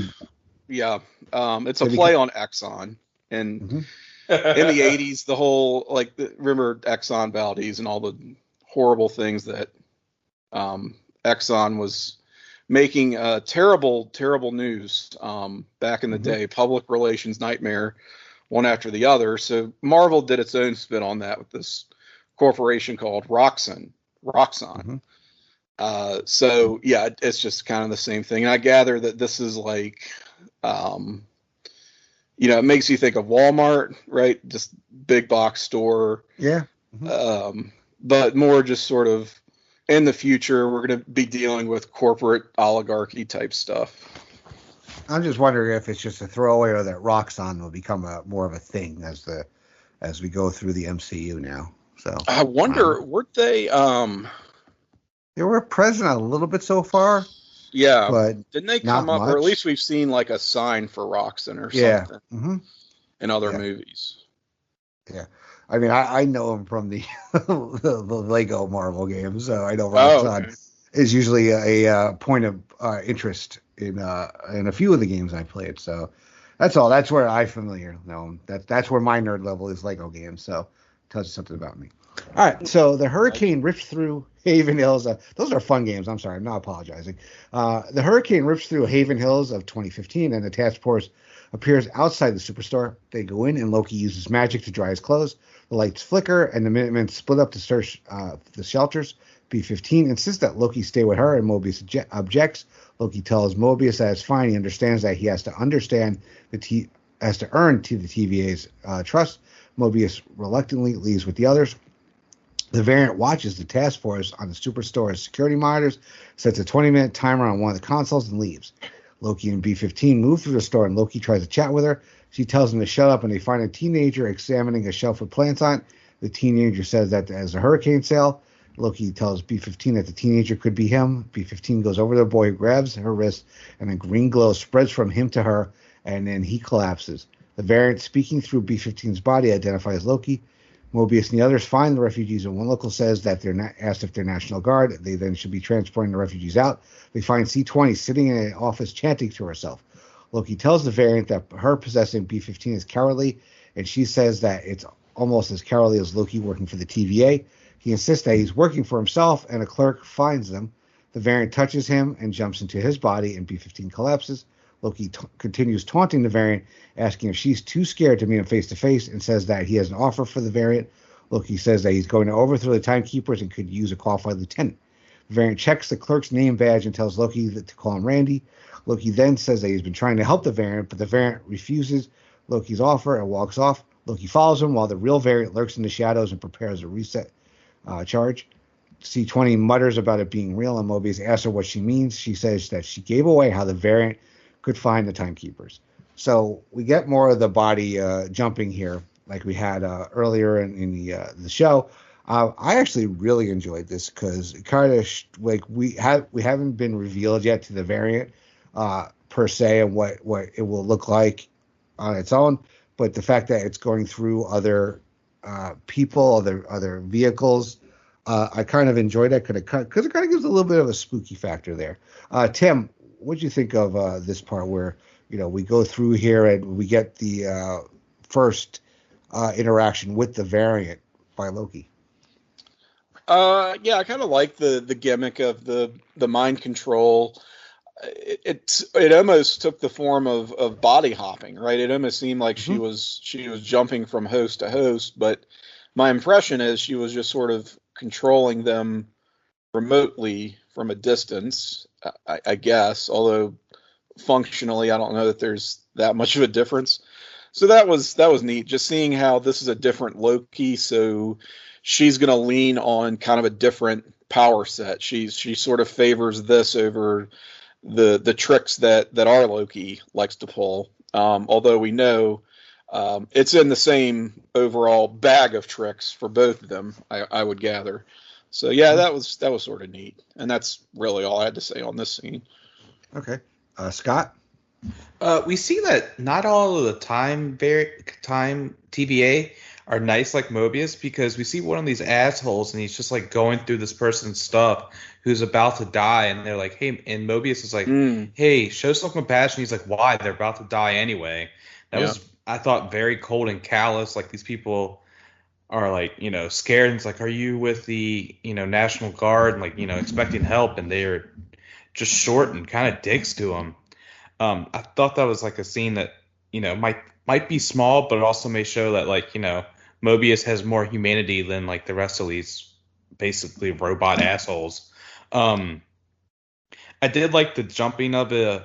Yeah, it's a play on Exxon, and in the '80s, the whole remember Exxon Valdez and all the horrible things that Exxon was making, terrible news back in the day, public relations nightmare. One after the other. So Marvel did its own spin on that with this corporation called Roxxon. So yeah, it's just kind of the same thing. And I gather that this is like, it makes you think of Walmart, right? Just big box store. Yeah. But more just sort of in the future, we're going to be dealing with corporate oligarchy type stuff. I'm just wondering if it's just a throwaway or that Roxxon will become more of a thing as we go through the MCU now. So I wonder, weren't they? They were present a little bit so far. Yeah, but didn't they come up, or at least we've seen like a sign for Roxxon or something in other movies. Yeah, I mean, I know him from the Lego Marvel games, so I know Roxxon is usually a point of interest in a few of the games I played. So that's all. That's where I familiar know him. That's where my nerd level is Lego games. So it tells you something about me. All right. So the hurricane rips through Haven Hills. Those are fun games. I'm sorry. I'm not apologizing. The hurricane rips through Haven Hills of 2015, and the task force appears outside the superstore. They go in, and Loki uses magic to dry his clothes. The lights flicker, and the Minutemen split up to search the shelters. B-15 insists that Loki stay with her, and Mobius objects. Loki tells Mobius that it's fine. He understands that he has to earn the TVA's trust. Mobius reluctantly leaves with the others. The variant watches the task force on the superstore's security monitors, sets a 20-minute timer on one of the consoles, and leaves. Loki and B-15 move through the store, and Loki tries to chat with her. She tells him to shut up, and they find a teenager examining a shelf with plants on it. The teenager says that as a hurricane sale. Loki tells B-15 that the teenager could be him. B-15 goes over to the boy, grabs her wrist, and a green glow spreads from him to her, and then he collapses. The variant speaking through B-15's body identifies Loki. Mobius and the others find the refugees, and one local says that they're not asked if they're National Guard. They then should be transporting the refugees out. They find C-20 sitting in an office chanting to herself. Loki tells the variant that her possessing B-15 is cowardly, and she says that it's almost as cowardly as Loki working for the TVA. He insists that he's working for himself, and a clerk finds them. The variant touches him and jumps into his body, and B-15 collapses. Loki continues taunting the variant, asking if she's too scared to meet him face-to-face, and says that he has an offer for the variant. Loki says that he's going to overthrow the timekeepers and could use a qualified lieutenant. The variant checks the clerk's name badge and tells Loki to call him Randy. Loki then says that he's been trying to help the variant, but the variant refuses Loki's offer and walks off. Loki follows him while the real variant lurks in the shadows and prepares a reset charge. C20 mutters about it being real, and Mobius asks her what she means. She says that she gave away how the variant could find the timekeepers. So we get more of the body jumping here, like we had earlier in the show. I actually really enjoyed this because it kind of like we haven't been revealed yet to the variant per se and what it will look like on its own, but the fact that it's going through other people, other vehicles. I kind of enjoyed it because it kind of gives a little bit of a spooky factor there. Tim, what do you think of this part where we go through here and we get the first interaction with the variant by Loki? Yeah, I kind of like the gimmick of the mind control. It almost took the form of body hopping, right? It almost seemed like she was jumping from host to host, but my impression is she was just sort of controlling them remotely from a distance, I guess, although functionally I don't know that there's that much of a difference. So that was neat, just seeing how this is a different Loki, so she's going to lean on kind of a different power set. She sort of favors this over the tricks that our Loki likes to pull, although we know it's in the same overall bag of tricks for both of them, I would gather. So yeah, that was sort of neat, and that's really all I had to say on this scene. Okay, Scott. We see that not all of the time TVA are nice like Mobius, because we see one of these assholes and he's just like going through this person's stuff who's about to die, and they're like, hey, and Mobius is like, hey, show some compassion. He's like, why? They're about to die anyway. That was, I thought, very cold and callous. Like, these people are like, scared, and it's like, are you with the, National Guard, and like, expecting help, and they're just short and kind of dicks to him. I thought that was like a scene that, might be small, but it also may show that, like, Mobius has more humanity than like the rest of these basically robot assholes. I did like the jumping of it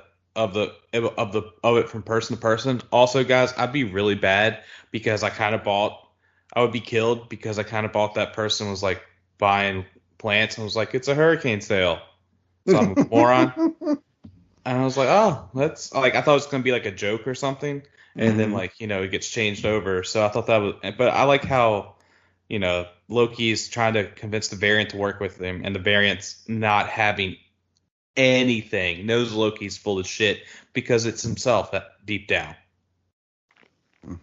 from person to person. Also, guys, I'd be really bad because I would be killed because I kind of bought that person was like buying plants and was like, it's a hurricane sale. So I'm a moron. And I was like, oh, that's like, I thought it was going to be like a joke or something. And then, like, it gets changed over. So I thought that was, but I like how, Loki's trying to convince the variant to work with him, and the variant's not having anything, knows Loki's full of shit because it's himself deep down.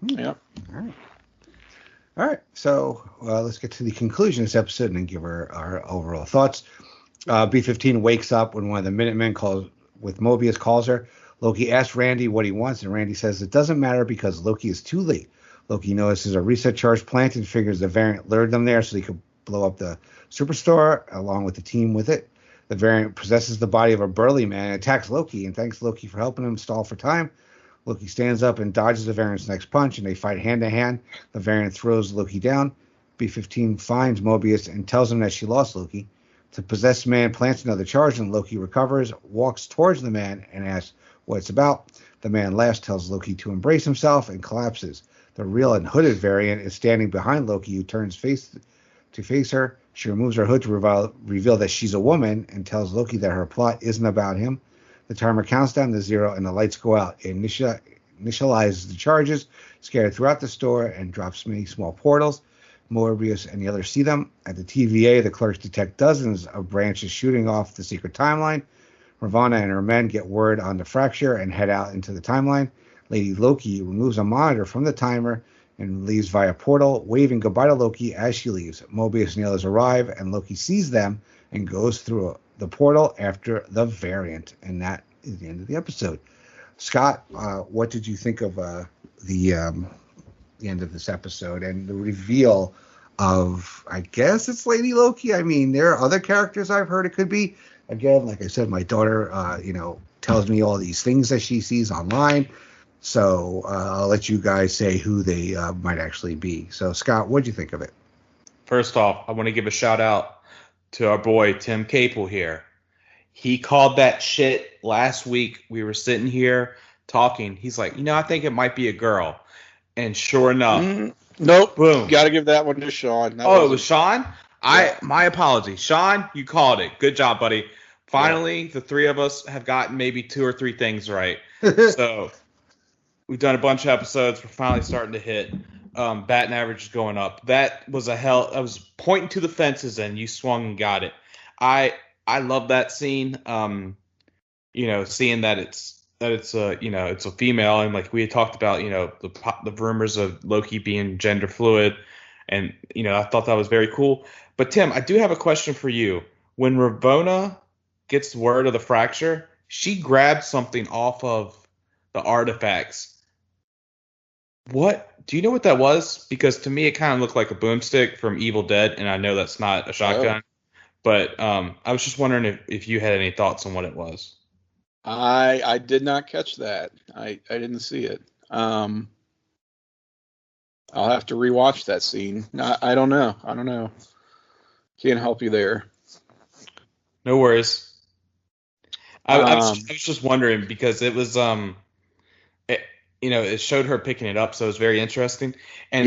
Yeah. All right. So let's get to the conclusion of this episode and give our overall thoughts. B-15 wakes up when one of the Minutemen with Mobius calls her. Loki asks Randy what he wants, and Randy says it doesn't matter because Loki is too late. Loki notices a reset charge planted and figures the variant lured them there so he could blow up the superstore along with the team with it. The variant possesses the body of a burly man and attacks Loki, and thanks Loki for helping him stall for time. Loki stands up and dodges the variant's next punch, and they fight hand-to-hand. The variant throws Loki down. B-15 finds Mobius and tells him that she lost Loki. The possessed man plants another charge, and Loki recovers, walks towards the man, and asks what it's about. The man laughs, tells Loki to embrace himself, and collapses. The real and hooded variant is standing behind Loki, who turns to face her. She removes her hood to reveal that she's a woman, and tells Loki that her plot isn't about him. The timer counts down to 0, and the lights go out. It initializes the charges, scattered throughout the store, and drops many small portals. Mobius and the others see them. At the TVA, the clerks detect dozens of branches shooting off the secret timeline. Ravonna and her men get word on the fracture and head out into the timeline. Lady Loki removes a monitor from the timer and leaves via portal, waving goodbye to Loki as she leaves. Mobius and the others arrive, and Loki sees them and goes through the portal after the variant. And that is the end of the episode. Scott, what did you think of the end of this episode and the reveal of, I guess it's Lady Loki? I mean, there are other characters I've heard it could be. Again, like I said, my daughter, tells me all these things that she sees online. So I'll let you guys say who they might actually be. So, Scott, what'd you think of it? First off, I want to give a shout out to our boy Tim Capel here. He called that shit last week. We were sitting here talking. He's like, I think it might be a girl. And sure enough, nope. Boom. Got to give that one to Shawn. It was Shawn? Yeah. My apologies. Shawn, you called it. Good job, buddy. Finally, the three of us have gotten maybe 2 or 3 things right. So we've done a bunch of episodes. We're finally starting to hit. Batting average is going up. That was I was pointing to the fences and you swung and got it. I love that scene. Seeing that it's a female, and like we had talked about, the rumors of Loki being gender fluid, and I thought that was very cool. But Tim, I do have a question for you. When Ravonna gets word of the fracture, she grabs something off of the artifacts. What do you know what that was? Because to me, it kind of looked like a boomstick from Evil Dead, and I know that's not a shotgun. But I was just wondering if you had any thoughts on what it was. I did not catch that. I didn't see it. I'll have to rewatch that scene. I don't know. Can't help you there. No worries. I was just wondering because it was it showed her picking it up, so it was very interesting. And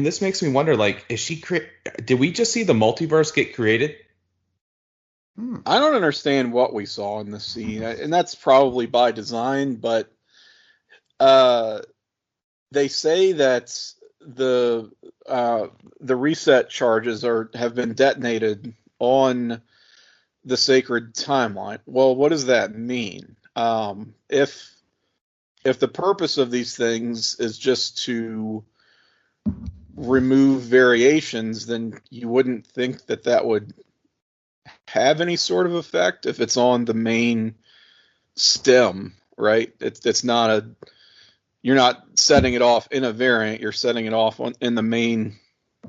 this makes me wonder, like, did we just see the multiverse get created? I don't understand what we saw in this scene, and that's probably by design, but they say that the reset charges have been detonated on the sacred timeline. Well, what does that mean? If the purpose of these things is just to remove variations, then you wouldn't think that would have any sort of effect if it's on the main stem, right? It's not you're not setting it off in a variant, you're setting it off in the main,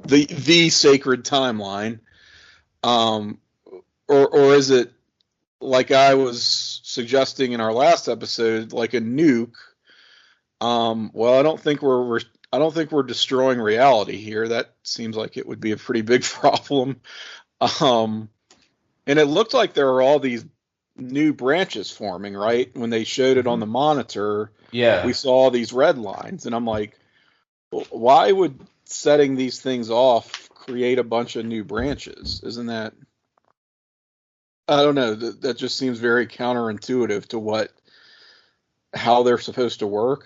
the sacred timeline. Or is it, like I was suggesting in our last episode, like a nuke? Well, I don't think we're destroying reality here. That seems like it would be a pretty big problem. And it looked like there were all these new branches forming, right? When they showed it on the monitor, we saw these red lines, and I'm like, why would setting these things off create a bunch of new branches? Isn't that? I don't know. That just seems very counterintuitive to how they're supposed to work,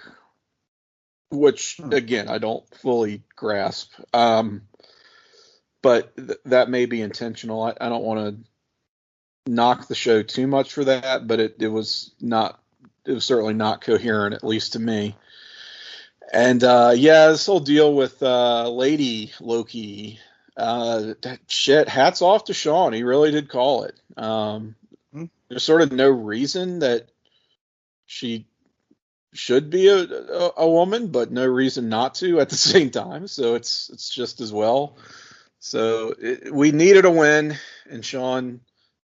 which again I don't fully grasp. But that may be intentional. I don't want to knock the show too much for that, but it was certainly not coherent, at least to me. And this whole deal with Lady Loki. Hats off to Shawn. He really did call it. There's sort of no reason that she should be a woman, but no reason not to at the same time. So it's just as well. So we needed a win, and Shawn.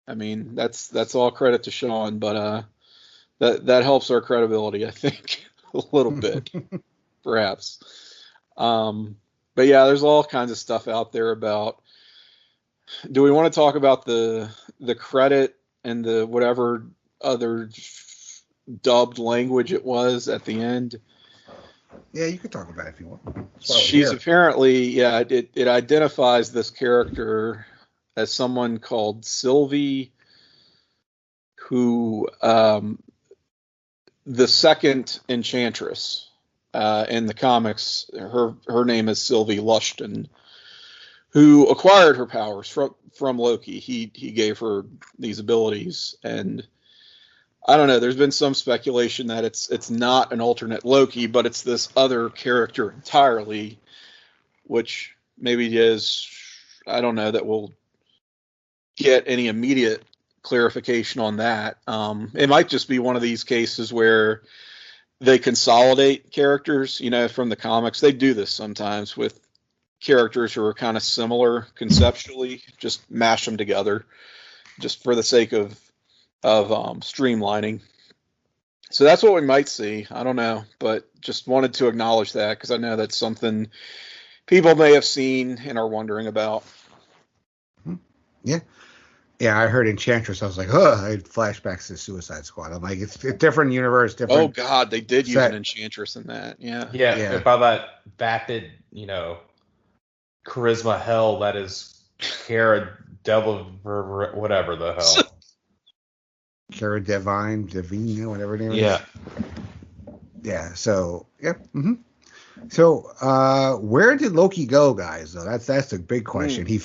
I mean, that's all credit to Shawn, but that helps our credibility, I think, a little bit, perhaps. But yeah, there's all kinds of stuff out there about. Do we want to talk about the credit and the whatever other dubbed language it was at the end? Yeah, you could talk about it if you want. She's apparently, it identifies this character as someone called Sylvie, who the second Enchantress. In the comics, her name is Sylvie Lushton, who acquired her powers from Loki. He gave her these abilities, and I don't know. There's been some speculation that it's not an alternate Loki, but it's this other character entirely, which maybe is, I don't know, that we'll get any immediate clarification on that. It might just be one of these cases where they consolidate characters, from the comics. They do this sometimes with characters who are kind of similar conceptually, just mash them together just for the sake of streamlining. So that's what we might see. I don't know, but just wanted to acknowledge that because I know that's something people may have seen and are wondering about. Yeah. Yeah, I heard Enchantress. I was like, oh, I had flashbacks to Suicide Squad. I'm like, it's a different universe, different. Oh God, they did use an Enchantress in that. Yeah. By that vapid, charisma hell that is Cara Devil, whatever the hell. Cara Devine, whatever her name is. Yeah. Yeah. So So where did Loki go, guys? Though that's a big question. He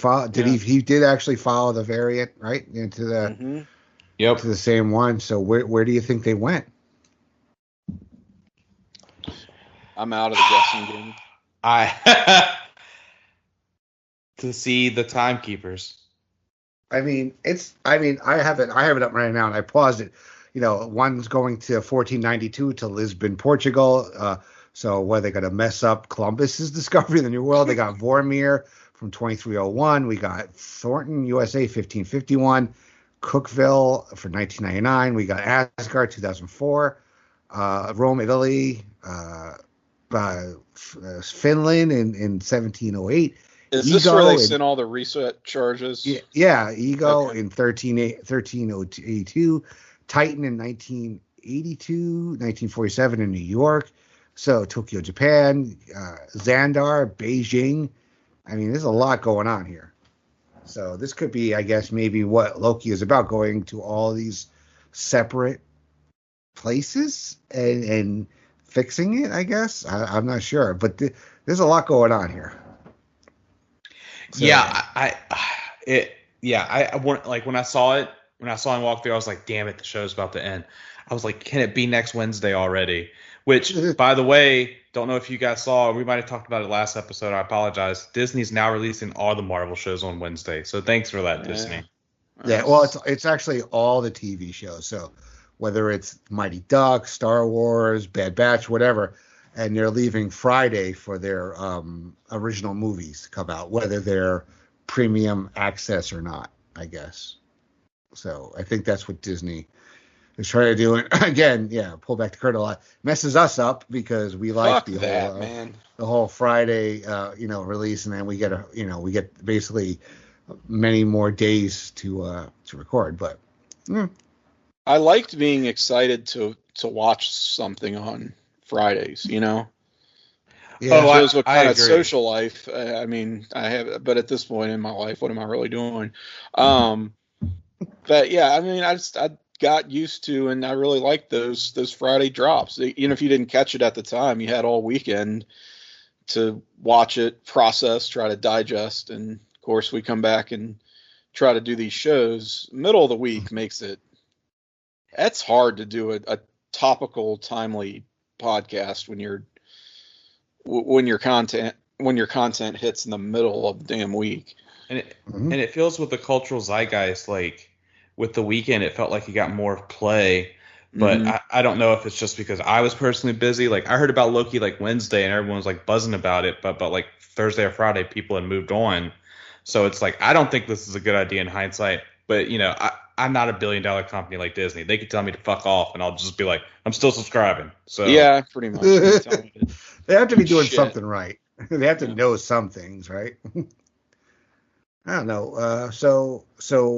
did actually follow the variant right into the to the same one. So where do you think they went? I'm out of the guessing game. To see the timekeepers. I have it up right now and I paused it. One's going to 1492 to Lisbon, Portugal. So where they're going to mess up Columbus's discovery of the New World. They got Vormir from 2301. We got Thornton, USA, 1551. Cookville for 1999. We got Asgard, 2004. Rome, Italy. Finland in 1708. Is this where they sent all the reset charges? Yeah, Ego in 1382. Titan in 1982. 1947 in New York. So Tokyo, Japan, Xandar, Beijing. There's a lot going on here. So this could be, I guess, maybe what Loki is about, going to all these separate places and fixing it, I guess. I'm not sure, but there's a lot going on here. So, I want, like, when I saw him walk through, I was like, damn it, the show's about to end. I was like, can it be next Wednesday already? Which, by the way, don't know if you guys saw, we might have talked about it last episode. I apologize. Disney's now releasing all the Marvel shows on Wednesday. So thanks for that, Disney. Yeah, well, it's actually all the TV shows. So whether it's Mighty Ducks, Star Wars, Bad Batch, whatever, and they're leaving Friday for their original movies to come out, whether they're premium access or not, I guess. So I think that's what Disney is trying to do. And again, pull back the curtain a lot. Messes us up because we like the whole Friday, release, and then we get basically many more days to record. But I liked being excited to watch something on Fridays. Yeah, shows what kind of social life. I have, but at this point in my life, what am I really doing? But yeah, I got used to, and I really liked those Friday drops. If you didn't catch it at the time, you had all weekend to watch it, process, try to digest, and of course we come back and try to do these shows. Middle of the week makes it's hard to do a topical, timely podcast when your content hits in the middle of the damn week. And it feels with the cultural zeitgeist, like with the weekend, it felt like it got more play. But I don't know if it's just because I was personally busy. Like, I heard about Loki like Wednesday and everyone was like buzzing about it, but like Thursday or Friday, people had moved on. So it's like, I don't think this is a good idea in hindsight. But I'm not a $1 billion company like Disney. They could tell me to fuck off, and I'll just be like, I'm still subscribing. So yeah, pretty much. They have to be doing something right. They have to know some things, right? I don't know. So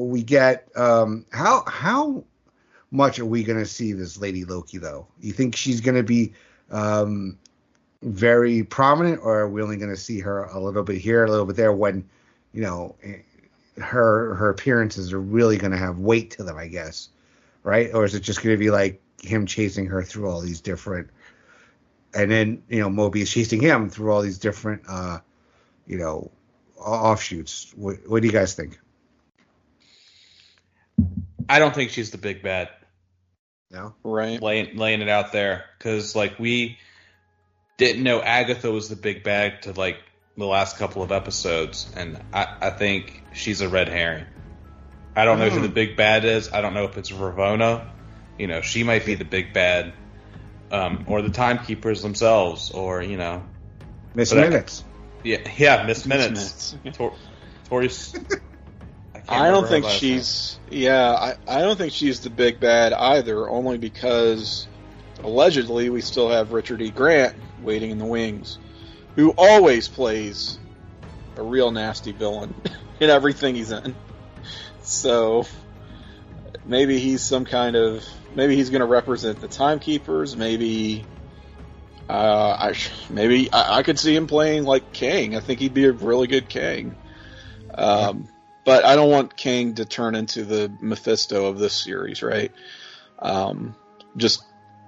we get how much are we going to see this Lady Loki, though? You think she's going to be very prominent, or are we only going to see her a little bit here, a little bit there, when her appearances are really going to have weight to them, I guess, right? Or is it just going to be like him chasing her through all these different, and then Mobius chasing him through all these different offshoots? What do you guys think? I don't think she's the big bad. No, right? Laying it out there, because like we didn't know Agatha was the big bad to like the last couple of episodes, and I think she's a red herring. I don't know who the big bad is. I don't know if it's Ravonna. She might be the big bad, or the timekeepers themselves, or Miss Minutes. Miss Minutes. Tori's. I don't think she's. I don't think she's the big bad either. Only because allegedly we still have Richard E. Grant waiting in the wings, who always plays a real nasty villain in everything he's in. So maybe he's maybe he's going to represent the Timekeepers. Maybe I could see him playing like Kang. I think he'd be a really good Kang. But I don't want Kang to turn into the Mephisto of this series, right? I'm just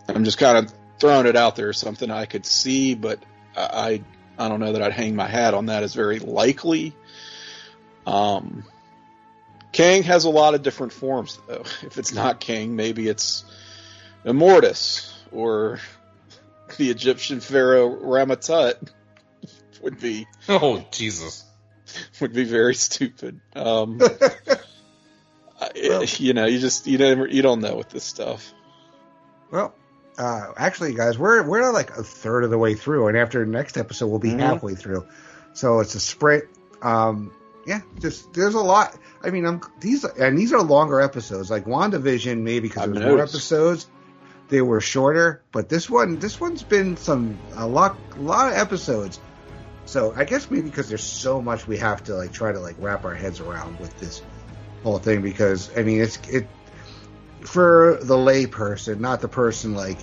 kind of throwing it out there, something I could see, but I don't know that I'd hang my hat on that as very likely. Kang has a lot of different forms, though. If it's not Kang, maybe it's Immortus or the Egyptian pharaoh Ramatut would be. Oh, Jesus. Would be very stupid. You don't know with this stuff. Well, actually, guys, we're like a third of the way through, and after the next episode, we'll be halfway through. So it's a sprint. There's a lot. I mean, these are longer episodes. Like WandaVision, maybe because there was more episodes, they were shorter. But this one's been a lot of episodes. So I guess maybe because there's so much we have to try to wrap our heads around with this whole thing, because I mean it for the lay person, not the person I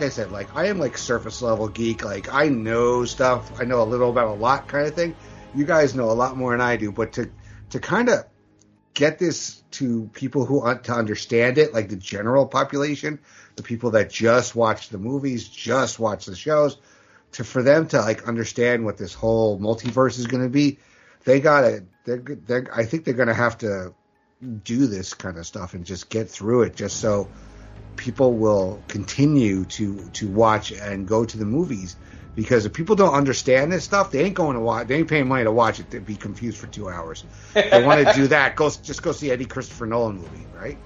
said, I am surface level geek. I know stuff. I know a little about a lot kind of thing. You guys know a lot more than I do, but to kind of get this to people who want to understand it, like the general population, the people that just watch the movies, just watch the shows, for them to understand what this whole multiverse is going to be, I think they're going to have to do this kind of stuff and just get through it, just so people will continue to watch and go to the movies. Because if people don't understand this stuff, they ain't going to watch. They ain't paying money to watch it to be confused for 2 hours. If they want to do that, go see any Christopher Nolan movie, right?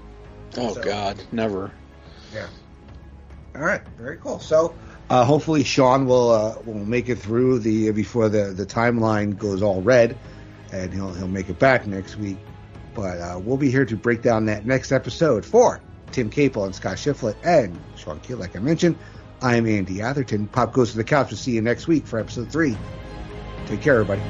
God, never. Yeah. All right, very cool. So hopefully Shawn will make it through before the timeline goes all red, and he'll make it back next week. But we'll be here to break down that next episode for Tim Capel and Scott Shifflett and Shawn Kidd, like I mentioned. I'm Andy Atherton. Pop Goes to the Couch. We'll see you next week for episode 3. Take care, everybody.